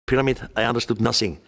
pyramid, I understood nothing.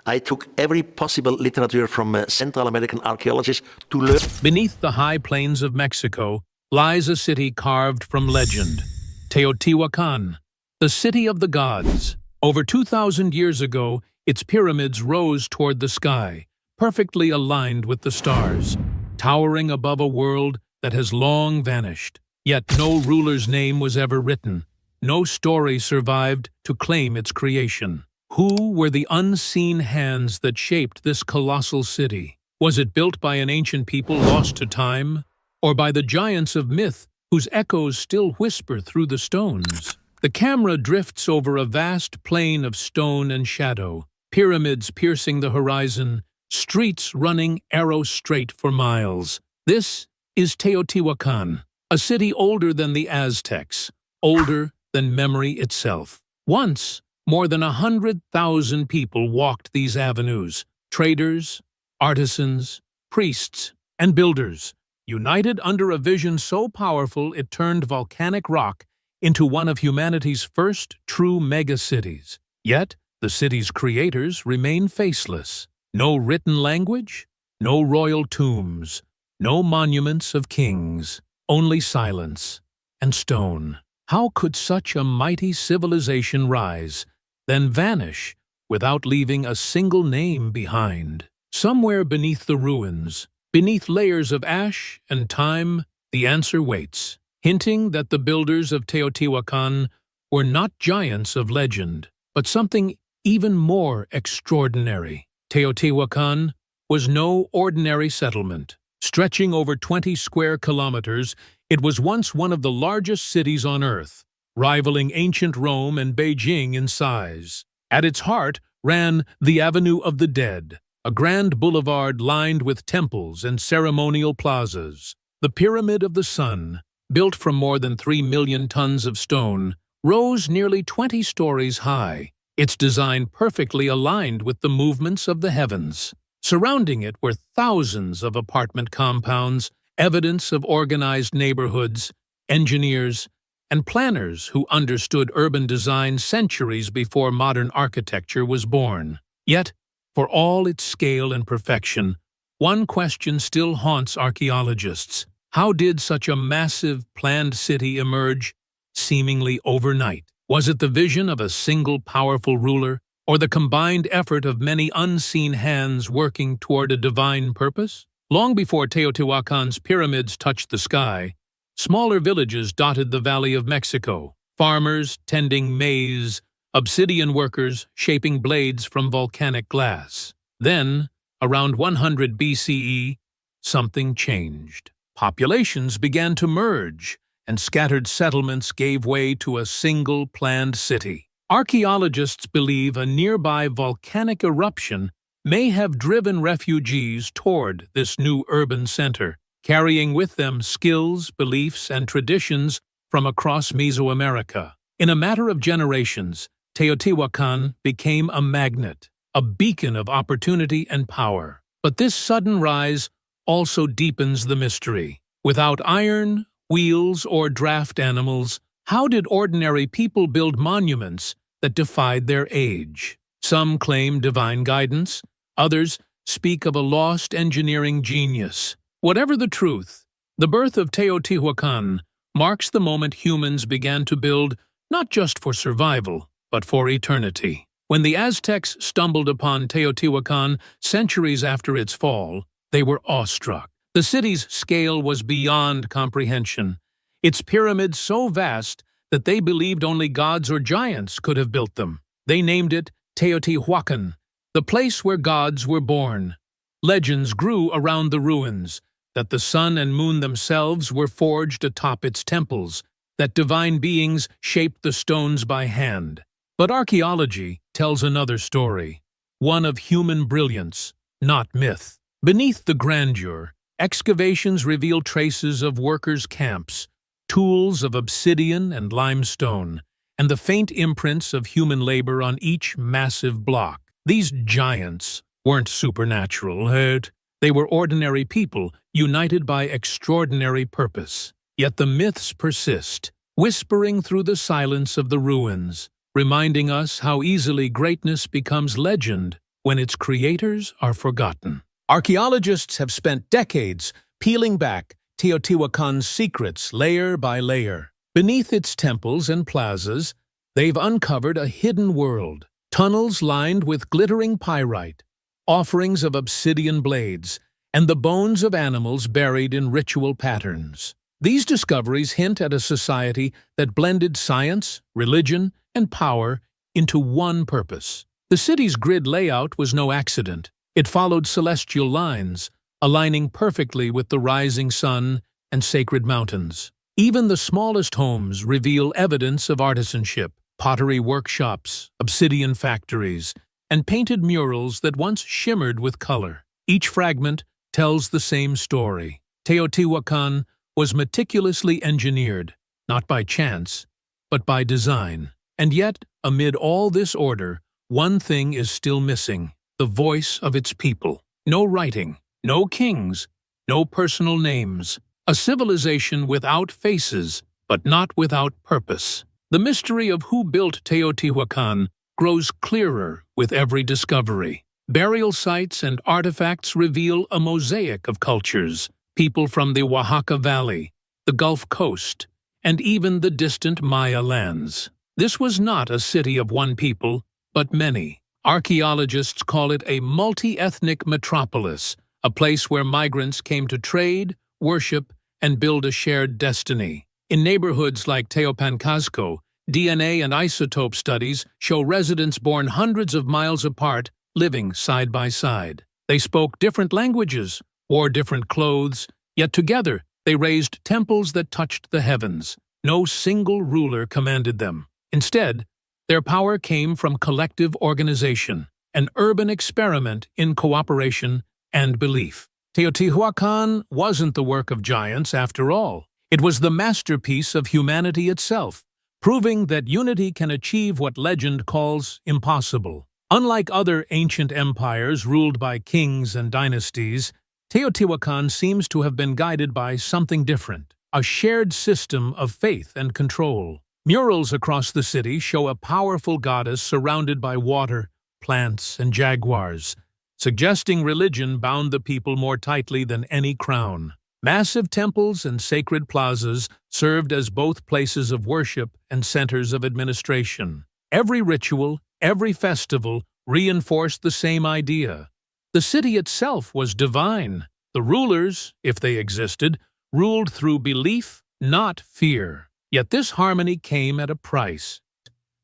I took every possible literature from Central American archaeologists to learn. Beneath the high plains of Mexico lies a city carved from legend, Teotihuacan, the city of the gods. Over 2,000 years ago, its pyramids rose toward the sky, perfectly aligned with the stars, towering above a world that has long vanished. Yet no ruler's name was ever written. No story survived to claim its creation. Who were the unseen hands that shaped this colossal city? Was it built by an ancient people lost to time, or by the giants of myth whose echoes still whisper through the stones? The camera drifts over a vast plain of stone and shadow, pyramids piercing the horizon, streets running arrow-straight for miles. This is Teotihuacan, a city older than the Aztecs, older than memory itself. Once, more than 100,000 people walked these avenues, traders, artisans, priests, and builders, united under a vision so powerful it turned volcanic rock into one of humanity's first true megacities. Yet, the city's creators remain faceless. No written language, no royal tombs, no monuments of kings, only silence and stone. How could such a mighty civilization rise, then vanish without leaving a single name behind? Somewhere beneath the ruins, beneath layers of ash and time, the answer waits, hinting that the builders of Teotihuacan were not giants of legend, but something even more extraordinary. Teotihuacan was no ordinary settlement. Stretching over 20 square kilometers, it was once one of the largest cities on Earth, rivaling ancient Rome and Beijing in size. At its heart ran the Avenue of the Dead, a grand boulevard lined with temples and ceremonial plazas. The Pyramid of the Sun, built from more than 3 million tons of stone, rose nearly 20 stories high, its design perfectly aligned with the movements of the heavens. Surrounding it were thousands of apartment compounds, evidence of organized neighborhoods, engineers, and planners who understood urban design centuries before modern architecture was born. Yet, for all its scale and perfection, one question still haunts archaeologists. How did such a massive, planned city emerge, seemingly overnight? Was it the vision of a single powerful ruler, or the combined effort of many unseen hands working toward a divine purpose? Long before Teotihuacan's pyramids touched the sky, smaller villages dotted the Valley of Mexico, farmers tending maize, obsidian workers shaping blades from volcanic glass. Then, around 100 BCE, something changed. Populations began to merge, and scattered settlements gave way to a single planned city. Archaeologists believe a nearby volcanic eruption may have driven refugees toward this new urban center, carrying with them skills, beliefs, and traditions from across Mesoamerica. In a matter of generations, Teotihuacan became a magnet, a beacon of opportunity and power. But this sudden rise also deepens the mystery. Without iron, wheels, or draft animals, how did ordinary people build monuments that defied their age? Some claim divine guidance, others speak of a lost engineering genius. Whatever the truth, the birth of Teotihuacan marks the moment humans began to build not just for survival, but for eternity. When the Aztecs stumbled upon Teotihuacan centuries after its fall, they were awestruck. The city's scale was beyond comprehension, its pyramids so vast that they believed only gods or giants could have built them. They named it Teotihuacan, the place where gods were born. Legends grew around the ruins, that the sun and moon themselves were forged atop its temples, that divine beings shaped the stones by hand. But archaeology tells another story, one of human brilliance, not myth. Beneath the grandeur, excavations reveal traces of workers' camps, tools of obsidian and limestone, and the faint imprints of human labor on each massive block. These giants weren't supernatural, they were ordinary people united by extraordinary purpose. Yet the myths persist, whispering through the silence of the ruins, reminding us how easily greatness becomes legend when its creators are forgotten. Archaeologists have spent decades peeling back Teotihuacan's secrets layer by layer. Beneath its temples and plazas, they've uncovered a hidden world. Tunnels lined with glittering pyrite, offerings of obsidian blades, and the bones of animals buried in ritual patterns. These discoveries hint at a society that blended science, religion, and power into one purpose. The city's grid layout was no accident. It followed celestial lines, aligning perfectly with the rising sun and sacred mountains. Even the smallest homes reveal evidence of artisanship: pottery workshops, obsidian factories, and painted murals that once shimmered with color. Each fragment tells the same story. Teotihuacan was meticulously engineered, not by chance, but by design. And yet, amid all this order, one thing is still missing: the voice of its people. No writing, no kings, no personal names. A civilization without faces, but not without purpose. The mystery of who built Teotihuacan grows clearer with every discovery. Burial sites and artifacts reveal a mosaic of cultures: people from the Oaxaca Valley, the Gulf Coast, and even the distant Maya lands. This was not a city of one people, but many. Archaeologists call it a multi-ethnic metropolis, a place where migrants came to trade, worship, and build a shared destiny. In neighborhoods like Teopanzco, DNA and isotope studies show residents born hundreds of miles apart living side by side. They spoke different languages, wore different clothes, yet together they raised temples that touched the heavens. No single ruler commanded them. Instead, their power came from collective organization, an urban experiment in cooperation and belief. Teotihuacan wasn't the work of giants, after all. It was the masterpiece of humanity itself, proving that unity can achieve what legend calls impossible. Unlike other ancient empires ruled by kings and dynasties, Teotihuacan seems to have been guided by something different: a shared system of faith and control. Murals across the city show a powerful goddess surrounded by water, plants, and jaguars, suggesting religion bound the people more tightly than any crown. Massive temples and sacred plazas served as both places of worship and centers of administration. Every ritual, every festival reinforced the same idea. The city itself was divine. The rulers, if they existed, ruled through belief, not fear. Yet this harmony came at a price.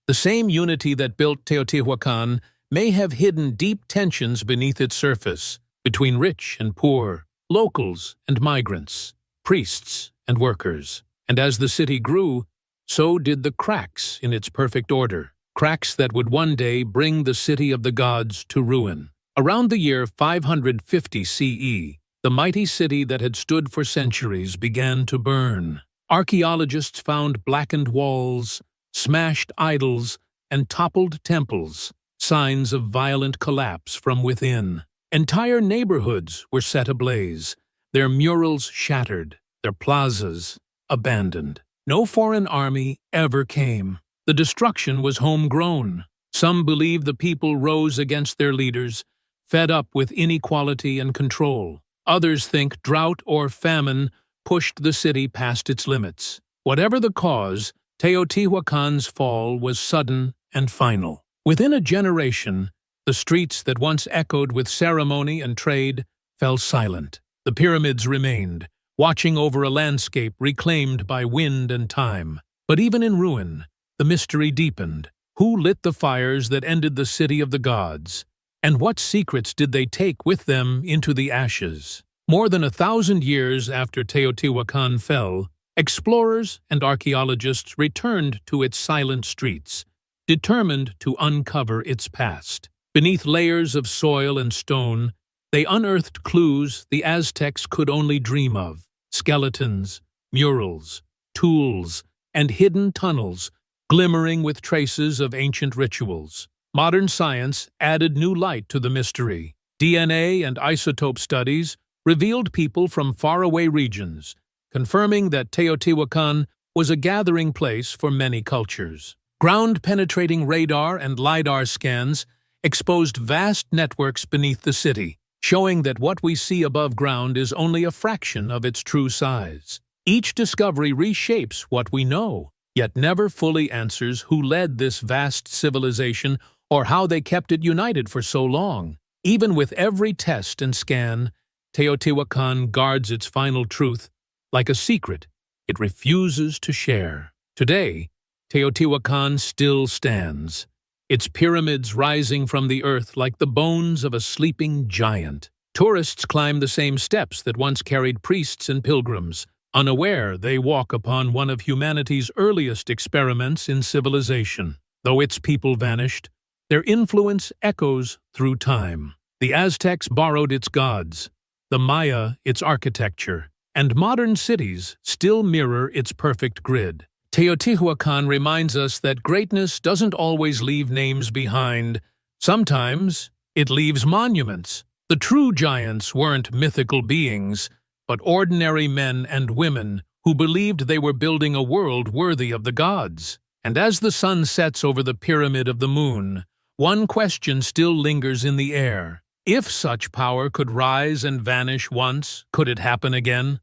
The same unity that built Teotihuacan may have hidden deep tensions beneath its surface, between rich and poor, locals and migrants, priests and workers. And as the city grew, so did the cracks in its perfect order, cracks that would one day bring the city of the gods to ruin. Around the year 550 CE, the mighty city that had stood for centuries began to burn. Archaeologists found blackened walls, smashed idols, and toppled temples, signs of violent collapse from within. Entire neighborhoods were set ablaze, their murals shattered, their plazas abandoned. No foreign army ever came. The destruction was homegrown. Some believe the people rose against their leaders, fed up with inequality and control. Others think drought or famine pushed the city past its limits. Whatever the cause, Teotihuacan's fall was sudden and final. Within a generation, the streets that once echoed with ceremony and trade fell silent. The pyramids remained, watching over a landscape reclaimed by wind and time. But even in ruin, the mystery deepened. Who lit the fires that ended the city of the gods? And what secrets did they take with them into the ashes? More than 1,000 years after Teotihuacan fell, explorers and archaeologists returned to its silent streets, determined to uncover its past. Beneath layers of soil and stone, they unearthed clues the Aztecs could only dream of: skeletons, murals, tools, and hidden tunnels glimmering with traces of ancient rituals. Modern science added new light to the mystery. DNA and isotope studies revealed people from faraway regions, confirming that Teotihuacan was a gathering place for many cultures. Ground-penetrating radar and LiDAR scans exposed vast networks beneath the city, showing that what we see above ground is only a fraction of its true size. Each discovery reshapes what we know, yet never fully answers who led this vast civilization or how they kept it united for so long. Even with every test and scan, Teotihuacan guards its final truth like a secret it refuses to share. Today, Teotihuacan still stands, its pyramids rising from the earth like the bones of a sleeping giant. Tourists climb the same steps that once carried priests and pilgrims. Unaware, they walk upon one of humanity's earliest experiments in civilization. Though its people vanished, their influence echoes through time. The Aztecs borrowed its gods, the Maya its architecture, and modern cities still mirror its perfect grid. Teotihuacan reminds us that greatness doesn't always leave names behind. Sometimes it leaves monuments. The true giants weren't mythical beings, but ordinary men and women who believed they were building a world worthy of the gods. And as the sun sets over the pyramid of the moon, one question still lingers in the air. If such power could rise and vanish once, could it happen again?